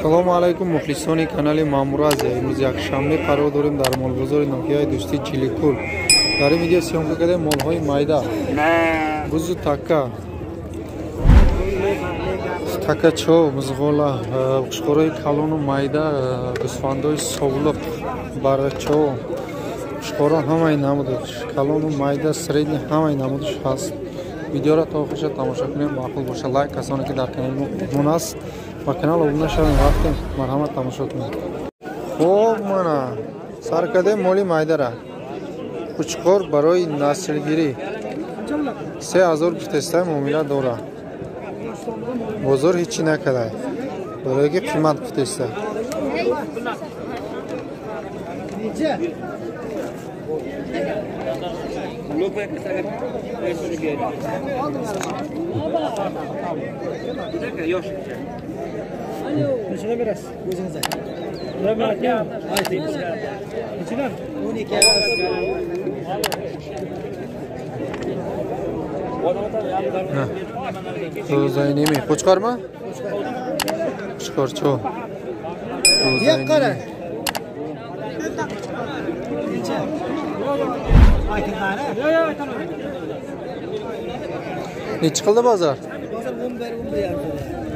Assalomu alaykum muxlisoni kanali Mamuraze. Imroz yakshanbe qaror дорем дар молбозори ноҳияи дӯстии Ҷиликӯл. Дар ин видео сиём кардем молҳои майда. Бузу така, такачо, музғола, қушқораи калону майда, гӯсфандои совлуқ, барачо, қушқора ҳамаи намудаш, калону майда, средни ҳамаи намудаш ҳаст. Видеоро то охириша тамошо кунем, маъқул боша лайк, касоне ки дар канали мо меҳмон аст ва канал обуна шавем, вақтем марҳамат тамошо кунем. Хоб мана сар кардем моли майдара. Қучқор барои наслгирӣ 3000 гифтестай муомила дора. Бозор ҳечи накардай. Барои ки қимат гифтестай. Розайнеми қучқорма? Қучқорчо. Розайнеми. Neçə qıldı bazar?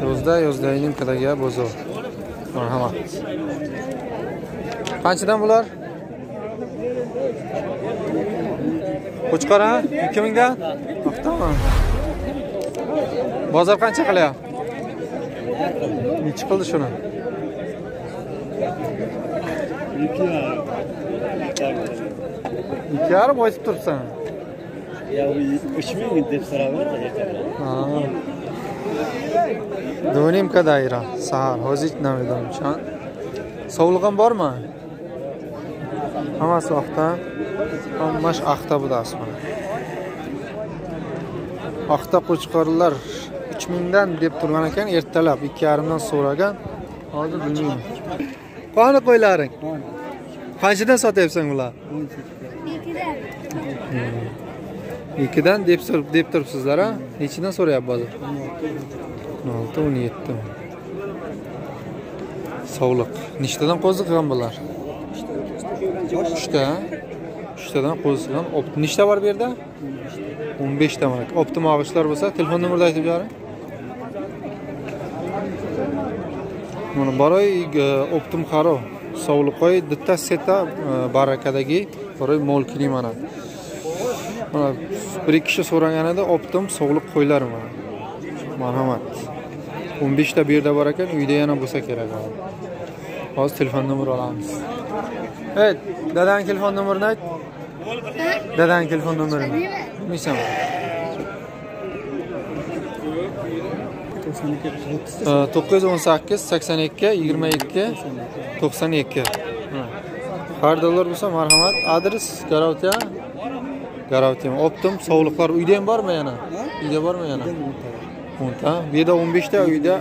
Bazar 11 kadar bozor. Marhamat. Qanchadan bular? Qo'chqor ha? 2000 dan? Tamam. Bozor qancha qilyapti? Neçə qildi shuni? 2,5 aytib turibsan. Ya 3000 deb so'raman. Donim kadayra sahar hozir namidan chan. Sovlig'im bormi? Hammasi oqta. Hammash oqta bu dasman. Oqta qo'chqorlar 3000 dan deb turgan ekan, ertalab 2,5 dan so'ragan. Hozir bilmayman. Qani qo'ylaring? Qanchadan sotyapsan ular? 2 dan deb turibsizlar ha? Nechidan so'rayapti bozor? 16, 17. Sovliq. Nechtadan qo'zi qilgan bular? 3ta. 3tadan qo'zi qilgan. Nechta bor bu yerda? 15 ta mana. Optim og'ishlar bo'lsa, telefon nomerni aytib bering. Mana baroy optim qaro. Sovliqoy ditta seta barakadagi baroy mol kili mana. Mana bir kishi so'raganida optim sovliq qo'ylar mana. Marhamat. 15 ta bu yerda bor ekan, uyda yana bo'lsa kerak. Hozir telefon nomeri olamiz. Evet, dadang telefon nomerini ayt. Dadang telefon nomerini. Bilmaysanmi? 918 82 22 92. Xaridorlar bo'lsa marhamat. Adres Garovtiya. Garovtiya. Optim sovliqlar uyda ham bormi yana? Uyda bormi yana? 10 ta. Bu yerda 15 ta, uyda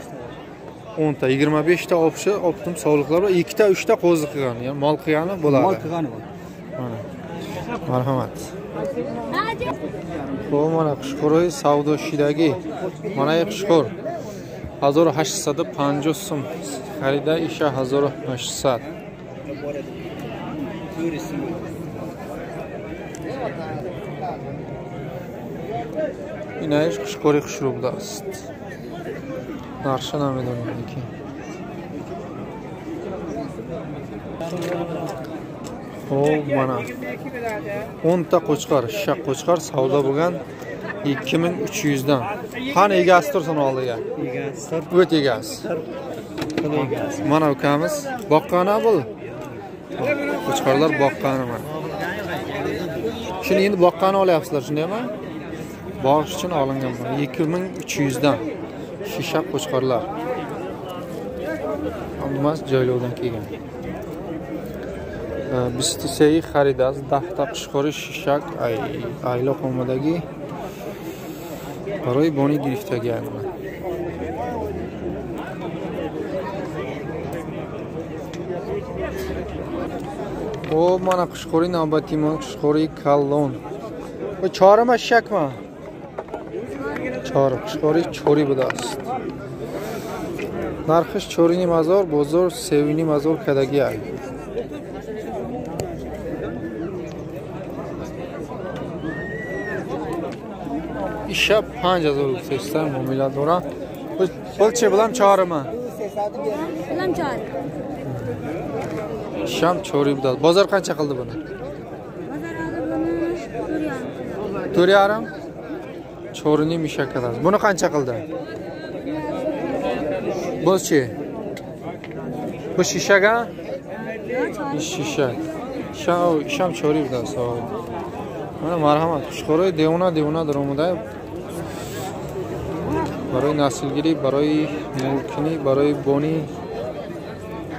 10 ta, 25 ta optim sovliqlar va 2 ta, 3 ta qo'zi qilgan, ya'ni mol qilgani bo'ladi. Mol qilgani bor. Mana. Marhamat. Bu mana Qushqoroy savdo shidagi. Mana Qushqor 1850 so'm. Xarida isha 1800. Inayish Qushqoroy Qushruqda است. Narxi namidan ekan. Xo'p, mana 10 ta qo'chqor, shaq qo'chqor savdo bo'lgan 2300 dan. Qani egasi tursin oldiga? Egasi. O't egasi. Mana ukamiz boqqani bu. Qo'chqorlar boqqani mana. Shuni endi boqqani olyapsizlar, shundaymi? Bog'ish uchun olingan bu 2300 dan. Shishaq qo'chqorlar. Hammas joylovdan kelgan. Biz tisey xaridas 10 ta Qushqori shishaq aylo qo'midagi baroy boni giriftaga aylanadi. O mana Qushqori navbatiyman, Qushqori kallon. Bu chorama shishaqmi? Chori, Qushqori chori buda است. Narxi 4,5 bozor 3,5 kadagi ay. İşe 5,000 yüksəksə muamele dora. Bulçı bulam çağırma. Bulam çağır. Şam çoğru bir Bozor qancha qildi buni? Bazar aldı bunu 4,5. Çoğruni mishakalar. Buni qancha qildi? Bulçı. Bu şişaga? Şişa. Şam çoğru bir sağ ol. Mana marhamat. Xushxo'roy devona daromada. برای نسلگیری، برای مولکنی، برای بانی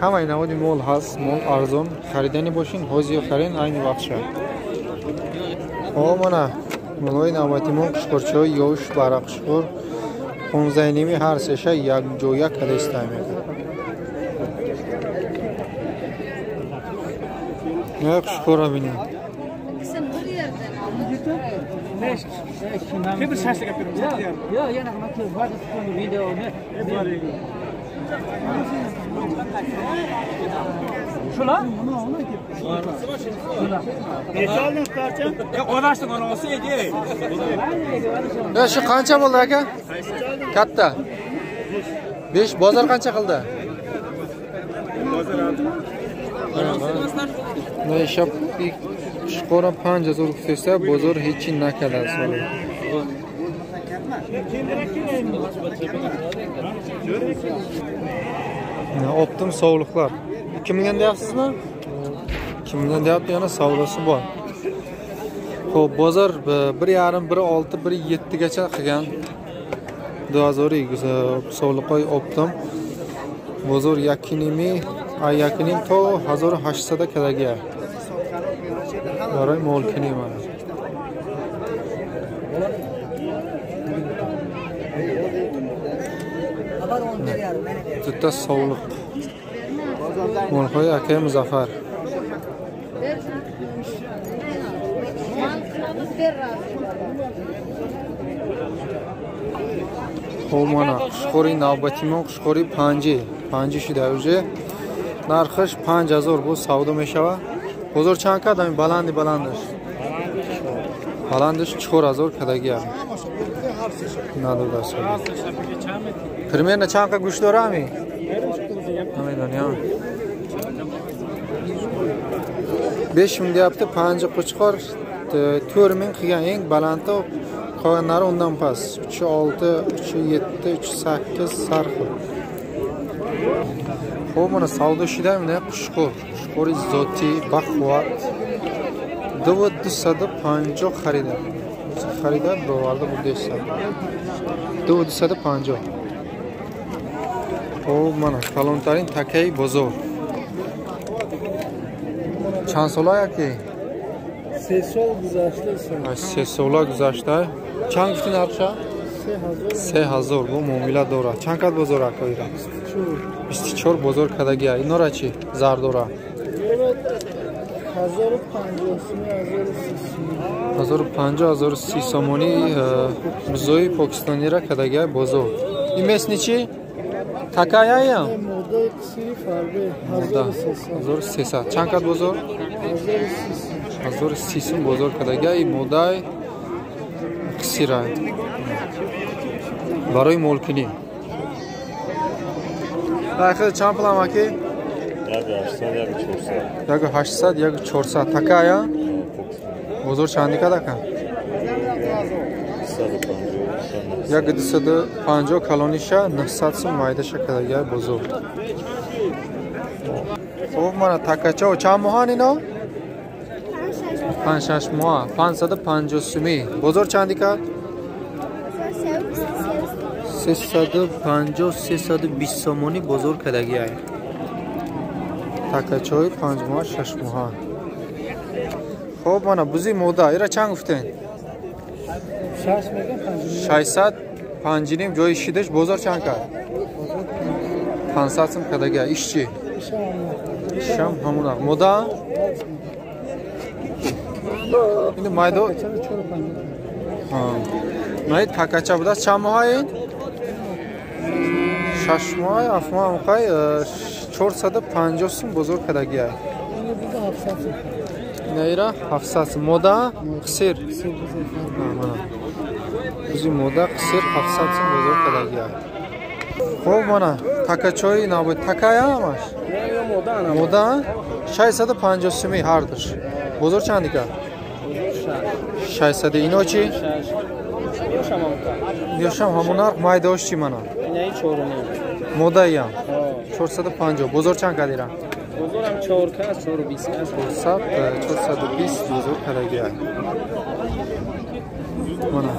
همه نوعی مول هست. مول ارزان خریدنی باشین، حوزی خرین عین وقت شد. مانا مولای نوعی مول کشکرچای یوش برقشور 15 نیمی هر سشه یک جویا کده استعمال. نه کشکورا بینیم. Kim şaşlık yapıyorum? Ya yana makine var da video ne? Şu lan? Geçaldın parça. Onaştın onu olsa yedi. Ya şu qancha bo'ldi aka? Katta. 5 bozor qancha qildi? Ne ishab Şkora 5,000 yüksəksə bozor heç nə qədər sonra. Optim soğuluqlar. 2 milyon deyapsizmi? 2 milyon deyapti, yana savdosi bor. Xo'p, bozor 1,5, 1,6, 1,7 gacha qilgan. 2000 soğuluqoy optim. Bozor yakinimi, ay yakinim to 1800 kadagi. برای مولکنی من جدا سوالق مولهای اکه مزفر خب مانا خشخوری نوبتی من خشخوری 5 شده اوجه نرخش 5,000 بود سودا میشوه بزرگ چند کد همین بلندش 4,000 کدگی هم نداره دست پرمیر نه چند کد گوش داره همین دنیا 5 min deyapti 5 qo'chqor 4 min qilgan eng balandda qolganlari undan past 3,6 3,7 3,8 sarxi. Xo'p, mana savdo ishida mana Xushxo'ri zoti baquvvat 250 xaridor birovalda bu desa 250. Xo'p, mana kalontarin takay bozor چند ساله یکی؟ 3 سال گذشته. 3 ساله گذشته. چند گفتین ارچه؟ 3,000 با معامله داره. چند کد بازار اکایی را؟ 24 بازار کدگی ها. اینا را چی؟ زر داره؟ 1050 1030 سامانی بزوی پاکستانی را کدگی های بازار. این مثل چی؟ تکایه یا؟ Moda siri farbe 1300. چند کد بازار؟ 1300 بازار کدگی های مودای قصیره برای مولکنی. داخل چند پلان اکی؟ 800 یا 400 تکایه بازار چندی کده کن؟ 250 کلونیشه 900 سوم مایدشه کدگی های بازار. خب من تکاچه و چند ماه اینا؟ 5-6 ماه 550 سومی بازار چندی کد؟ 350 320 سومانی بازار کدگی های تکاچه های 5 ماه 6 ماه. خب من بزی مودا ایرا چند گفتین؟ 600 5 جای شیدش بازار چند کرد؟ 500 سم کدگی های ایش چی؟ شام همون ها مودا؟ این مایدو؟ ماید تکاچه بوده چند ماه این؟ 6 afmamqay 450 сум бузург кардагия. Нейра 700 мода қисир. Мана. Бизи мода қисир 700 сум бузург кардагия. Хоб мана такачой набуд такая маш. Мода 650 суми ҳардаш. Бузург чанд ика? 600 ино чи? Ёшам ҳамунар майдош чи мана? Инаи 4 мода я 450 бузург чанд кадира? Бузурам 4 кас 420 кас 420 бузург кадагия. Мана